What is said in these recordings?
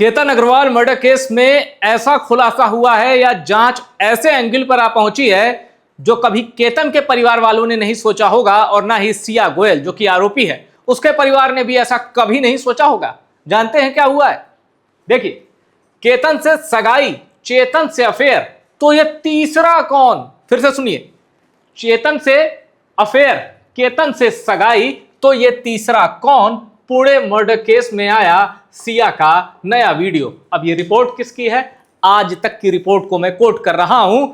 Ketan Agarwal murder case में ऐसा खुलासा हुआ है या जांच ऐसे एंगल पर आ पहुंची है जो कभी केतन के परिवार वालों ने नहीं सोचा होगा और ना ही सिया गोयल जो कि आरोपी है उसके परिवार ने भी ऐसा कभी नहीं सोचा होगा। जानते हैं क्या हुआ है? देखिए, केतन से सगाई, चेतन से अफेयर, तो ये तीसरा कौन? फिर से सुनिए, चेतन से अफेयर, केतन से सगाई, तो ये तीसरा कौन? पुणे मर्डर केस में आया सिया का नया वीडियो। अब ये रिपोर्ट किसकी है? आज तक की रिपोर्ट को मैं कोट कर रहा हूं।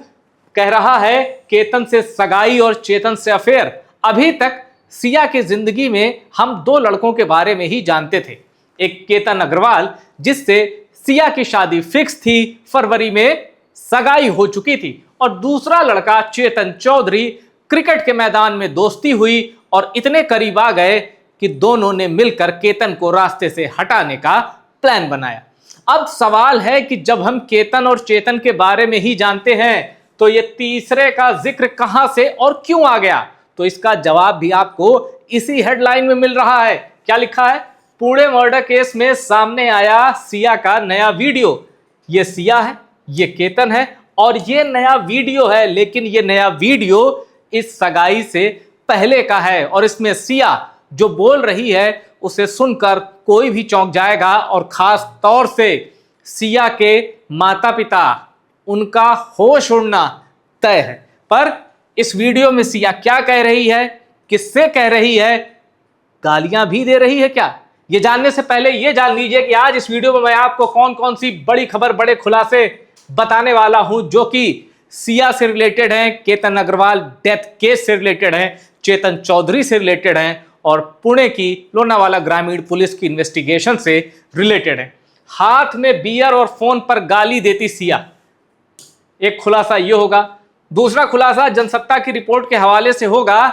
कह रहा है केतन से सगाई और चेतन से अफेयर। अभी तक सिया की जिंदगी में हम दो लड़कों के बारे में ही जानते थे। एक केतन अग्रवाल जिससे सिया की शादी फिक्स थी, फरवरी में सगाई हो चुकी थी, और दूसरा लड़का चेतन चौधरी, क्रिकेट के मैदान में दोस्ती हुई और इतने करीब आ गए कि दोनों ने मिलकर केतन को रास्ते से हटाने का प्लान बनाया। अब सवाल है कि जब हम केतन और चेतन के बारे में ही जानते हैं तो ये तीसरे का जिक्र कहां से और क्यों आ गया? तो इसका जवाब भी आपको इसी हेडलाइन में मिल रहा है। क्या लिखा है? पुणे मर्डर केस में सामने आया सिया का नया वीडियो। ये सिया है, ये केतन है और ये नया वीडियो है, लेकिन ये नया वीडियो इस सगाई से पहले का है और इसमें सिया जो बोल रही है उसे सुनकर कोई भी चौंक जाएगा, और खास तौर से सिया के माता पिता, उनका होश उड़ना तय है। पर इस वीडियो में सिया क्या कह रही है, किससे कह रही है, गालियां भी दे रही है क्या? ये जानने से पहले ये जान लीजिए कि आज इस वीडियो में मैं आपको कौन कौन सी बड़ी खबर, बड़े खुलासे बताने वाला हूं जो कि सिया से रिलेटेड हैं, केतन अग्रवाल डेथ केस से रिलेटेड हैं, चेतन चौधरी से रिलेटेड हैं और पुणे की लोनावाला ग्रामीण पुलिस की इन्वेस्टिगेशन से रिलेटेड हैं। हाथ में बियर और फोन पर गाली देती सिया, एक खुलासा यह होगा। दूसरा खुलासा जनसत्ता की रिपोर्ट के हवाले से होगा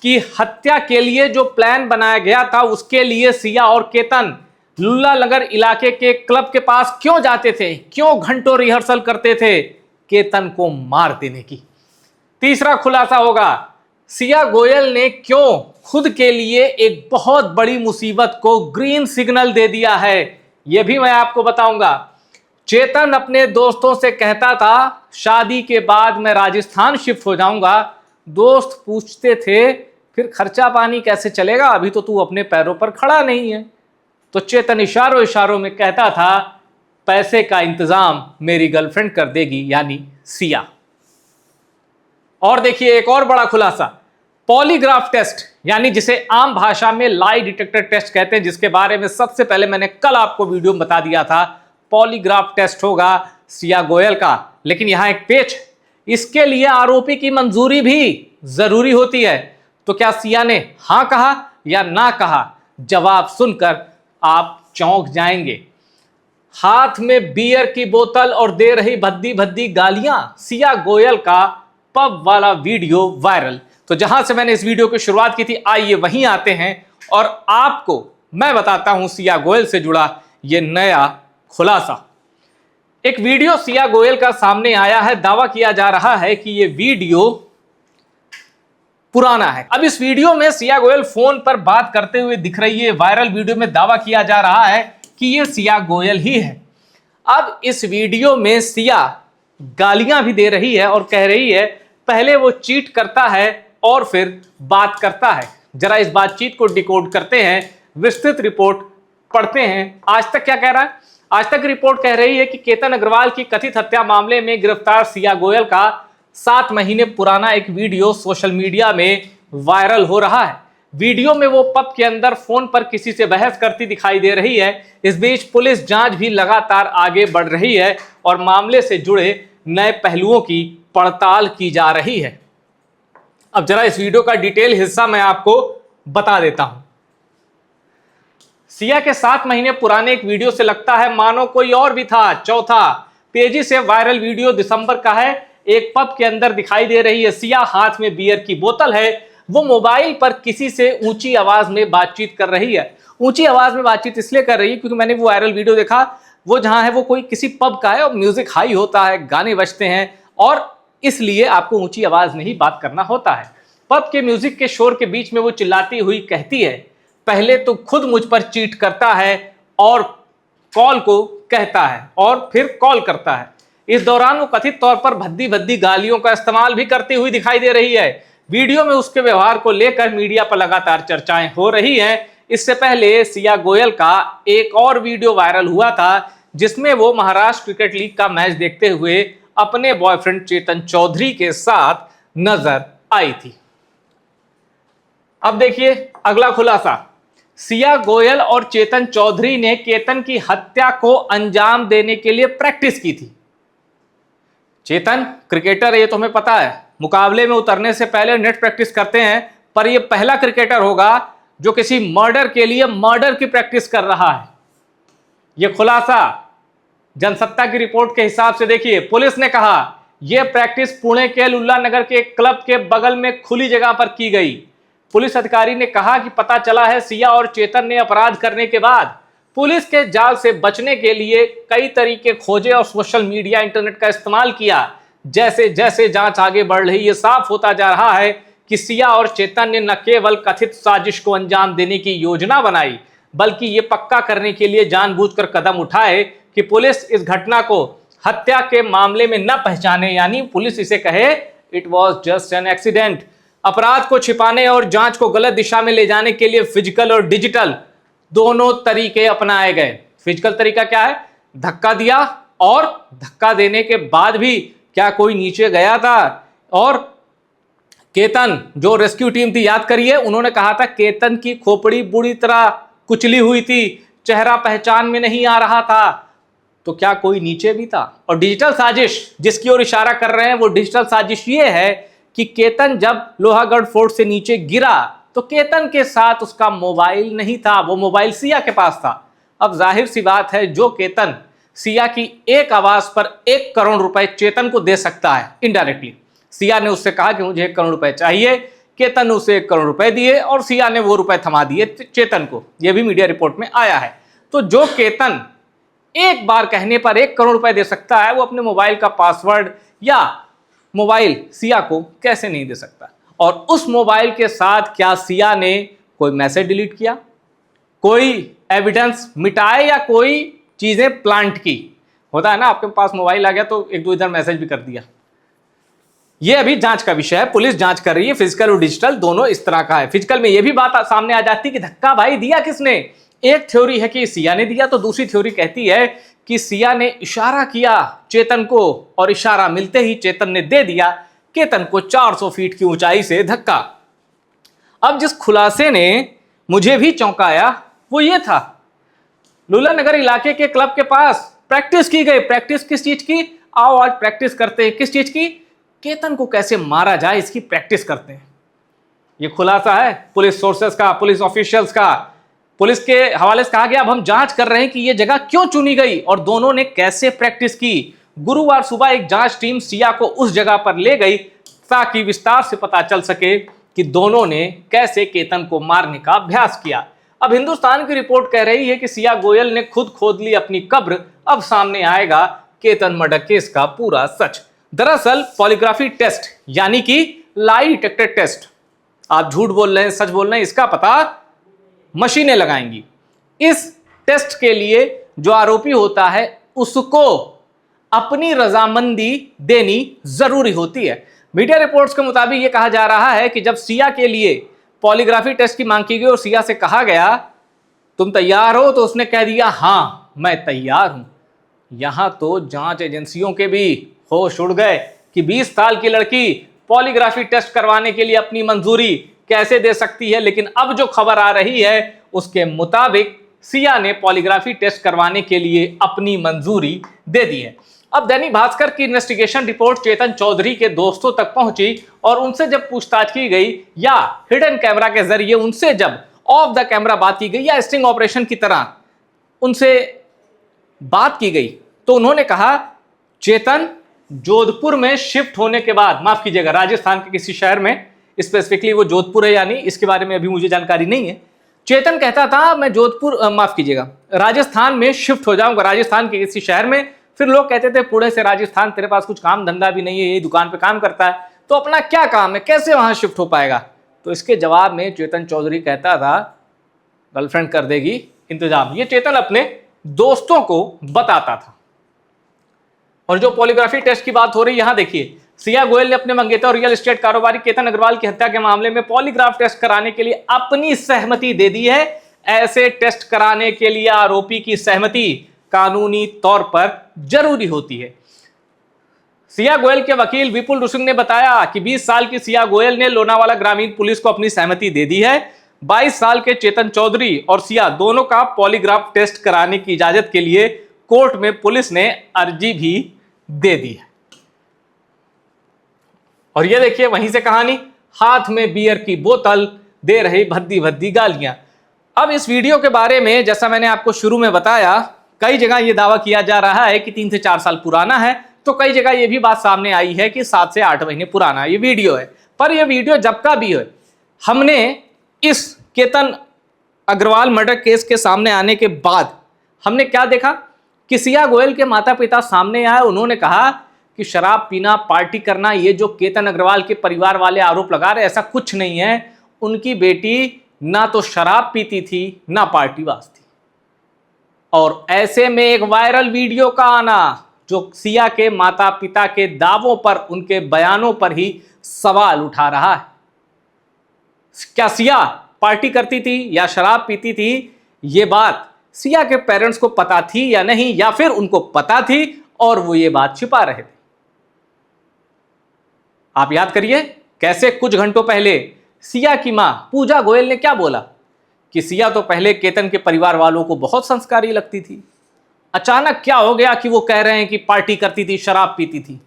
कि हत्या के लिए जो प्लान बनाया गया था उसके लिए सिया और केतन लुल्ला नगर इलाके के क्लब के पास क्यों जाते थे, क्यों घंटों रिहर्सल करते थे केतन को मार देने की। तीसरा खुलासा होगा सिया गोयल ने क्यों खुद के लिए एक बहुत बड़ी मुसीबत को ग्रीन सिग्नल दे दिया है, यह भी मैं आपको बताऊंगा। चेतन अपने दोस्तों से कहता था शादी के बाद मैं राजस्थान शिफ्ट हो जाऊंगा। दोस्त पूछते थे फिर खर्चा पानी कैसे चलेगा, अभी तो तू अपने पैरों पर खड़ा नहीं है। तो चेतन इशारों इशारों में कहता था पैसे का इंतजाम मेरी गर्लफ्रेंड कर देगी, यानी सिया। और देखिए एक और बड़ा खुलासा, पॉलीग्राफ टेस्ट, यानी जिसे आम भाषा में लाई डिटेक्टर टेस्ट कहते हैं, जिसके बारे में सबसे पहले मैंने कल आपको वीडियो में बता दिया था। पॉलीग्राफ टेस्ट होगा सिया गोयल का, लेकिन यहां एक पेच, इसके लिए आरोपी की मंजूरी भी जरूरी होती है। तो क्या सिया ने हां कहा या ना कहा? जवाब सुनकर आप चौंक जाएंगे। हाथ में बियर की बोतल और दे रही भद्दी भद्दी गालियां, सिया गोयल का पब वाला वीडियो वायरल। तो जहां से मैंने इस वीडियो की शुरुआत की थी, आइए वहीं आते हैं और आपको मैं बताता हूं सिया गोयल से जुड़ा यह नया खुलासा। एक वीडियो सिया गोयल का सामने आया है। दावा किया जा रहा है कि यह वीडियो पुराना है। अब इस वीडियो में सिया गोयल फोन पर बात करते हुए दिख रही है। वायरल वीडियो में दावा किया जा रहा है कि यह सिया गोयल ही है। अब इस वीडियो में सिया गालियां भी दे रही है और कह रही है पहले वो चीट करता है और फिर बात करता है। जरा इस बातचीत को डिकोड करते हैं, विस्तृत रिपोर्ट पढ़ते हैं। आज तक क्या कह रहा है? आज तक रिपोर्ट कह रही है कि केतन अग्रवाल की कथित हत्या मामले में गिरफ्तार सिया गोयल का 7 महीने पुराना एक वीडियो सोशल मीडिया में वायरल हो रहा है। वीडियो में वो पब के अंदर फोन पर किसी से बहस करती दिखाई दे रही है। इस बीच पुलिस जांच भी लगातार आगे बढ़ रही है और मामले से जुड़े नए पहलुओं की पड़ताल की जा रही है। अब जरा इस वीडियो का डिटेल हिस्सा मैं आपको बता देता हूं। सिया के 7 महीने पुराने एक वीडियो से लगता है मानो कोई और भी था। चौथा, तेजी से वायरल वीडियो दिसंबर का है। एक पब के अंदर दिखाई दे रही है सिया, हाथ में बियर की बोतल है। वो मोबाइल पर किसी से ऊंची आवाज में बातचीत कर रही है। ऊंची आवाज में बातचीत इसलिए कर रही है क्योंकि मैंने वो वायरल वीडियो देखा, वो जहां है वो कोई किसी पब का है और म्यूजिक हाई होता है, गाने बजते हैं और इसलिए आपको ऊंची आवाज में ही बात करना होता है। पब के म्यूजिक के शोर के बीच में वो चिल्लाती हुई कहती है पहले तो खुद मुझ पर चीट करता है और कॉल को कहता है और फिर कॉल करता है। इस दौरान वो कथित तौर पर भद्दी भद्दी गालियों का इस्तेमाल भी करती हुई दिखाई दे रही है। वीडियो में उसके व्यवहार को लेकर मीडिया पर लगातार चर्चाएं हो रही हैं। इससे पहले सिया गोयल का एक और वीडियो वायरल हुआ था जिसमें वो महाराष्ट्र क्रिकेट लीग का मैच देखते हुए अपने बॉयफ्रेंड चेतन चौधरी के साथ नजर आई थी। अब देखिए अगला खुलासा। सिया गोयल और चेतन चौधरी ने केतन की हत्या को अंजाम देने के लिए प्रैक्टिस की थी। चेतन क्रिकेटर है, ये तो हमें पता है, मुकाबले में उतरने से पहले नेट प्रैक्टिस करते हैं, पर यह पहला क्रिकेटर होगा जो किसी मर्डर के लिए मर्डर की प्रैक्टिस कर रहा है। यह खुलासा जनसत्ता की रिपोर्ट के हिसाब से देखिए, पुलिस ने कहा यह प्रैक्टिस पुणे के लुल्ला नगर के एक क्लब के बगल में खुली जगह पर की गई। पुलिस अधिकारी ने कहा कि पता चला है सिया और चेतन ने अपराध करने के बाद पुलिस के जाल से बचने के लिए कई तरीके खोजे और सोशल मीडिया इंटरनेट का इस्तेमाल किया। जैसे जैसे जांच आगे बढ़ रही है, साफ होता जा रहा है कि सिया और चेतन ने न केवल कथित साजिश को अंजाम देने की योजना बनाई, बल्कि ये पक्का करने के लिए जानबूझकर कदम उठाए कि पुलिस इस घटना को हत्या के मामले में न पहचाने, यानी पुलिस इसे कहे it was just an accident. अपराध को छिपाने और जांच को गलत दिशा में ले जाने के लिए फिजिकल और डिजिटल दोनों तरीके अपनाए गए। फिजिकल तरीका क्या है? धक्का दिया, और धक्का देने के बाद भी क्या कोई नीचे गया था? और केतन जो रेस्क्यू टीम थी, याद करिए, उन्होंने कहा था केतन की खोपड़ी बुरी तरह कुचली हुई थी, चेहरा पहचान में नहीं आ रहा था, तो क्या कोई नीचे भी था? और डिजिटल साजिश जिसकी ओर इशारा कर रहे हैं, वो डिजिटल साजिश ये है कि केतन जब लोहागढ़ फोर्ट से नीचे गिरा तो केतन के साथ उसका मोबाइल नहीं था, वो मोबाइल सिया के पास था। अब जाहिर सी बात है, जो केतन सिया की एक आवाज पर 1 करोड़ रुपए चेतन को दे सकता है इनडायरेक्टली। सिया ने उससे कहा कि मुझे 1 करोड़ रुपए चाहिए, केतन ने उसे 1 करोड़ रुपए दिए और सिया ने वो रुपए थमा दिए चेतन को। यह भी मीडिया रिपोर्ट में आया है। तो जो केतन एक बार कहने पर 1 करोड़ रुपए दे सकता है, वो अपने मोबाइल का पासवर्ड या मोबाइल सिया को कैसे नहीं दे सकता? और उस मोबाइल के साथ क्या सिया ने कोई मैसेज डिलीट किया, कोई एविडेंस मिटाए, या कोई चीजें प्लांट की? होता है ना, आपके पास मोबाइल आ गया तो एक दो इधर मैसेज भी कर दिया। यह अभी जांच का विषय है, पुलिस जांच कर रही है। फिजिकल और डिजिटल दोनों इस तरह का है। फिजिकल में यह भी बात सामने आ जाती है कि धक्का भाई दिया किसने? एक थ्योरी है कि सिया ने दिया, तो दूसरी थ्योरी कहती है कि सिया ने इशारा किया चेतन को और इशारा मिलते ही चेतन ने दे दिया केतन को 400 फीट की ऊंचाई से धक्का। अब जिस खुलासे ने मुझे भी चौंकाया वो ये था, लुल्ला नगर इलाके के क्लब के पास प्रैक्टिस की गई। प्रैक्टिस किस चीज की? आओ आज प्रैक्टिस करते हैं। किस चीज की? केतन को कैसे मारा जाए, इसकी प्रैक्टिस करते हैं। ये खुलासा है पुलिस सोर्सेस का, पुलिस ऑफिशियल्स का। पुलिस के हवाले से कहा गया अब हम जांच कर रहे हैं कि यह जगह क्यों चुनी गई और दोनों ने कैसे प्रैक्टिस की। गुरुवार सुबह एक जांच टीम सिया को उस जगह पर ले गई ताकि विस्तार से पता चल सके कि दोनों ने कैसे केतन को मारने का अभ्यास किया। अब हिंदुस्तान की रिपोर्ट कह रही है कि सिया गोयल ने खुद खोद ली अपनी कब्र। अब सामने आएगा केतन मर्डर केस का पूरा सच। दरअसल पॉलीग्राफी टेस्ट यानी कि लाई डिटेक्टर टेस्ट, आप झूठ बोल रहे हैं सच बोल रहे हैं, इसका पता मशीनें लगाएंगी। इस टेस्ट के लिए जो आरोपी होता है उसको अपनी रजामंदी देनी जरूरी होती है। मीडिया रिपोर्ट्स के मुताबिक यह कहा जा रहा है कि जब सिया के लिए पॉलीग्राफी टेस्ट की मांग की गई और सिया से कहा गया तुम तैयार हो, तो उसने कह दिया हाँ मैं तैयार हूं। यहां तो जांच एजेंसियों के भी होश उड़ गए कि 20 साल की लड़की पॉलीग्राफी टेस्ट करवाने के लिए अपनी मंजूरी कैसे दे सकती है। लेकिन अब जो खबर आ रही है उसके मुताबिक सिया ने पॉलीग्राफी टेस्ट करवाने के लिए अपनी मंजूरी दे दी है। अब दैनिक भास्कर की इन्वेस्टिगेशन रिपोर्ट चेतन चौधरी के दोस्तों तक पहुंची और उनसे जब पूछताछ की गई या हिडन कैमरा के जरिए उनसे जब ऑफ द कैमरा बात की गई या स्टिंग ऑपरेशन की तरह उनसे बात की गई, तो उन्होंने कहा चेतन जोधपुर में शिफ्ट होने के बाद, माफ कीजिएगा राजस्थान के किसी शहर में, स्पेसिफिकली वो जोधपुर है यानी, इसके बारे में अभी मुझे जानकारी नहीं है। चेतन कहता था मैं जोधपुर माफ कीजिएगा राजस्थान में शिफ्ट हो जाऊंगा, राजस्थान के किसी शहर में। फिर लोग कहते थे पुणे से राजस्थान तेरे पास कुछ काम धंधा भी नहीं है, यही दुकान पे काम करता है, तो अपना क्या काम है, कैसे वहां शिफ्ट हो पाएगा? तो इसके जवाब में चेतन चौधरी कहता था गर्लफ्रेंड कर देगी इंतजाम। ये चेतन अपने दोस्तों को बताता था। और जो पॉलीग्राफी टेस्ट की बात हो रही है, यहां देखिए, सिया गोयल ने अपने मंगेतर और रियल एस्टेट कारोबारी केतन अग्रवाल की हत्या के मामले में पॉलीग्राफ टेस्ट कराने के लिए अपनी सहमति दे दी है। ऐसे टेस्ट कराने के लिए आरोपी की सहमति कानूनी तौर पर जरूरी होती है। सिया गोयल के वकील विपुल ऋषिंग ने बताया कि 20 साल की सिया गोयल ने लोनावाला ग्रामीण पुलिस को अपनी सहमति दे दी है। 22 साल के चेतन चौधरी और सिया दोनों का पॉलीग्राफ टेस्ट कराने की इजाजत के लिए कोर्ट में पुलिस ने अर्जी भी दे दी है। और ये देखिए, वहीं से कहानी, हाथ में बियर की बोतल, दे रही भद्दी भद्दी गालियां। अब इस वीडियो के बारे में, जैसा मैंने आपको शुरू में बताया, कई जगह यह दावा किया जा रहा है कि 3 से 4 साल पुराना है, तो कई जगह यह भी बात सामने आई है कि 7 से 8 महीने पुराना ये वीडियो है। पर यह वीडियो जब का भी हो, हमने इस केतन अग्रवाल मर्डर केस के सामने आने के बाद हमने क्या देखा कि सिया गोयल के माता पिता सामने आए। उन्होंने कहा कि शराब पीना, पार्टी करना, ये जो केतन अग्रवाल के परिवार वाले आरोप लगा रहे, ऐसा कुछ नहीं है। उनकी बेटी ना तो शराब पीती थी, ना पार्टीबाज थी। और ऐसे में एक वायरल वीडियो का आना, जो सिया के माता पिता के दावों पर, उनके बयानों पर ही सवाल उठा रहा है। क्या सिया पार्टी करती थी या शराब पीती थी, ये बात सिया के पेरेंट्स को पता थी या नहीं, या फिर उनको पता थी और वो ये बात छिपा रहे थे? आप याद करिए, कैसे कुछ घंटों पहले सिया की मां पूजा गोयल ने क्या बोला कि सिया तो पहले केतन के परिवार वालों को बहुत संस्कारी लगती थी, अचानक क्या हो गया कि वो कह रहे हैं कि पार्टी करती थी, शराब पीती थी।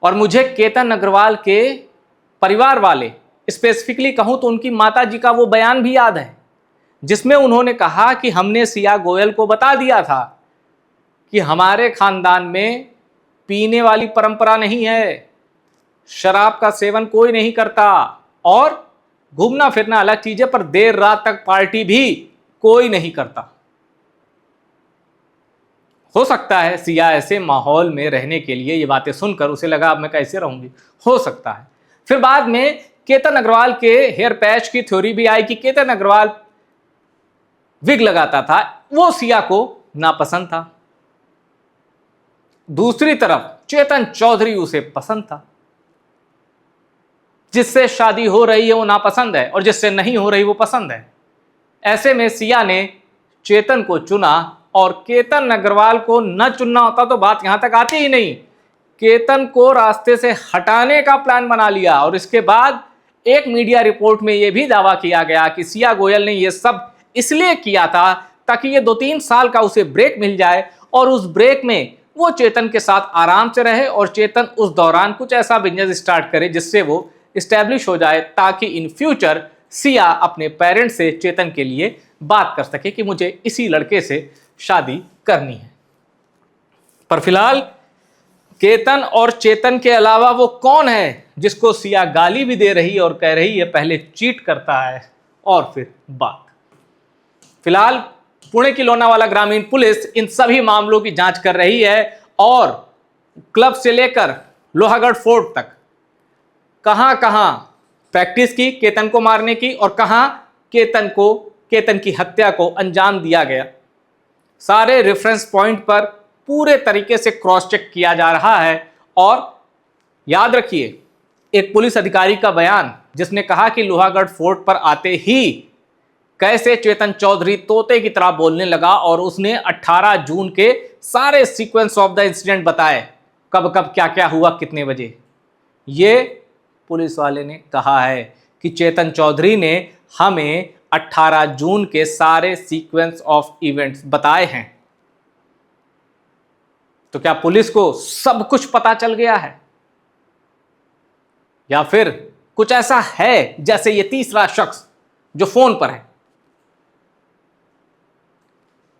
और मुझे केतन अग्रवाल के परिवार वाले, स्पेसिफिकली कहूं तो उनकी माता जी का वो बयान भी याद है, जिसमें उन्होंने कहा कि हमने सिया गोयल को बता दिया था कि हमारे खानदान में पीने वाली परंपरा नहीं है, शराब का सेवन कोई नहीं करता, और घूमना फिरना अलग चीज है, पर देर रात तक पार्टी भी कोई नहीं करता। हो सकता है सिया ऐसे माहौल में रहने के लिए ये बातें सुनकर उसे लगा अब मैं कैसे रहूंगी, हो सकता है। फिर बाद में केतन अग्रवाल के हेयर पैच की थ्योरी भी आई कि केतन अग्रवाल विग लगाता था, वो सिया को नापसंद था। दूसरी तरफ चेतन चौधरी उसे पसंद था। जिससे शादी हो रही है वो नापसंद है, और जिससे नहीं हो रही वो पसंद है। ऐसे में सिया ने चेतन को चुना, और केतन अग्रवाल को न चुनना होता तो बात यहां तक आती ही नहीं। केतन को रास्ते से हटाने का प्लान बना लिया। और इसके बाद एक मीडिया रिपोर्ट में यह भी दावा किया गया कि सिया गोयल ने यह सब इसलिए किया था ताकि ये 2-3 साल का उसे ब्रेक मिल जाए, और उस ब्रेक में वो चेतन के साथ आराम से रहे, और चेतन उस दौरान कुछ ऐसा बिजनेस स्टार्ट करे जिससे वो इस्टेब्लिश हो जाए, ताकि इन फ्यूचर सिया अपने पेरेंट्स से चेतन के लिए बात कर सके कि मुझे इसी लड़के से शादी करनी है। पर फिलहाल केतन और चेतन के अलावा वो कौन है जिसको सिया गाली भी दे रही है और कह रही है पहले चीट करता है और फिर बात। फिलहाल पुणे की लोनावाला ग्रामीण पुलिस इन सभी मामलों की जांच कर रही है, और क्लब से लेकर लोहागढ़ फोर्ट तक कहां कहां प्रैक्टिस की केतन को मारने की, और कहां केतन की हत्या को अंजाम दिया गया, सारे रेफरेंस पॉइंट पर पूरे तरीके से क्रॉस चेक किया जा रहा है। और याद रखिए, एक पुलिस अधिकारी का बयान जिसने कहा कि लोहागढ़ फोर्ट पर आते ही कैसे चेतन चौधरी तोते की तरह बोलने लगा, और उसने 18 जून के सारे सीक्वेंस ऑफ द इंसिडेंट बताए, कब कब क्या क्या हुआ, कितने बजे। ये पुलिस वाले ने कहा है कि चेतन चौधरी ने हमें 18 जून के सारे सीक्वेंस ऑफ इवेंट्स बताए हैं। तो क्या पुलिस को सब कुछ पता चल गया है, या फिर कुछ ऐसा है जैसे ये तीसरा शख्स जो फोन पर है?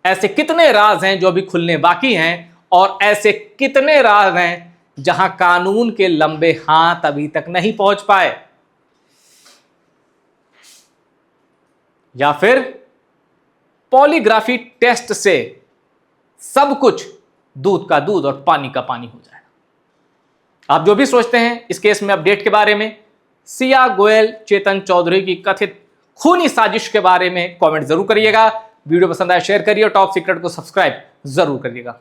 ऐसे कितने राज हैं जो अभी खुलने बाकी हैं, और ऐसे कितने राज हैं जहां कानून के लंबे हाथ अभी तक नहीं पहुंच पाए? या फिर पॉलीग्राफी टेस्ट से सब कुछ दूध का दूध और पानी का पानी हो जाएगा? आप जो भी सोचते हैं इस केस में अपडेट के बारे में, सिया गोयल चेतन चौधरी की कथित खूनी साजिश के बारे में कमेंट जरूर करिएगा। वीडियो पसंद आया शेयर करिए और टॉप सीक्रेट को सब्सक्राइब जरूर करिएगा।